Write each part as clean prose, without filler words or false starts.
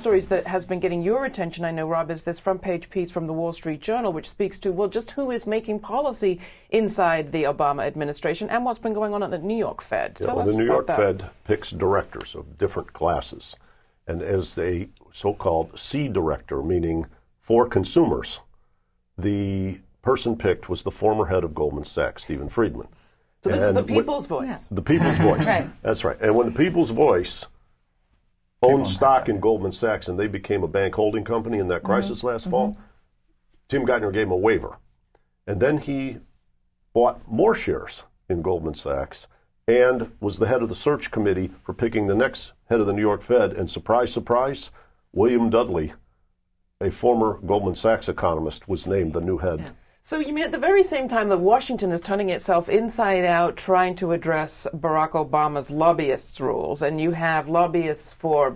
stories that has been getting your attention, I know, Rob, is this front-page piece from the Wall Street Journal, which speaks to, well, just who is making policy inside the Obama administration and what's been going on at the New York Fed. Tell us the New York about that. Fed picks directors of different classes. And as a so-called C director, meaning for consumers, the person picked was the former head of Goldman Sachs, Stephen Friedman. So this is the people's voice. The people's voice. Right. That's right. And when the people's voice owned stock in Goldman Sachs and they became a bank holding company in that crisis last fall, Tim Geithner gave him a waiver. And then he bought more shares in Goldman Sachs and was the head of the search committee for picking the next head of the New York Fed. And surprise, surprise, William Dudley, a former Goldman Sachs economist, was named the new head. So you mean at the very same time that Washington is turning itself inside out trying to address Barack Obama's lobbyists' rules, and you have lobbyists for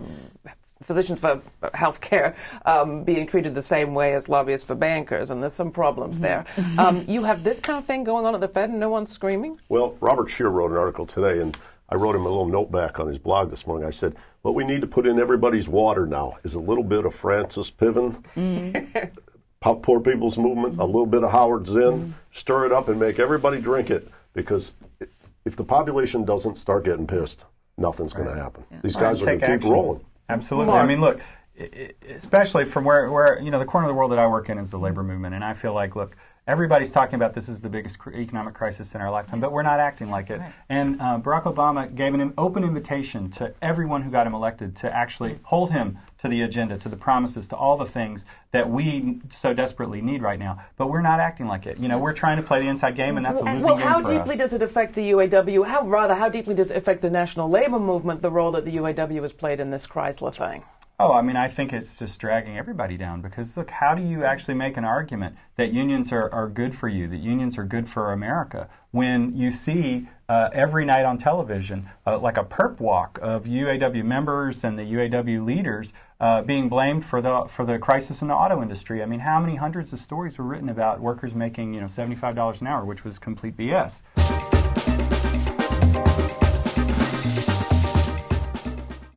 physicians for health care being treated the same way as lobbyists for bankers, and there's some problems there. You have this kind of thing going on at the Fed and no one's screaming? Well, Robert Scheer wrote an article today, and I wrote him a little note back on his blog this morning. I said, what we need to put in everybody's water now is a little bit of Francis Piven, Poor People's Movement, a little bit of Howard Zinn, stir it up and make everybody drink it, because if the population doesn't start getting pissed, nothing's going to happen. These guys are going to keep rolling. Absolutely. I mean, look, especially from where the corner of the world that I work in is the labor movement, and I feel like, look, everybody's talking about this is the biggest economic crisis in our lifetime, but we're not acting like it. Right. And Barack Obama gave an open invitation to everyone who got him elected to actually hold him to the agenda, to the promises, to all the things that we so desperately need right now. But we're not acting like it. We're trying to play the inside game, and that's a losing game for us. Well, how deeply does it affect the UAW? How deeply does it affect the national labor movement, the role that the UAW has played in this Chrysler thing? Oh, I mean, I think it's just dragging everybody down, because, look, how do you actually make an argument that unions are good for you, that unions are good for America, when you see every night on television like a perp walk of UAW members and the UAW leaders being blamed for the crisis in the auto industry? I mean, how many hundreds of stories were written about workers making $75 an hour, which was complete BS?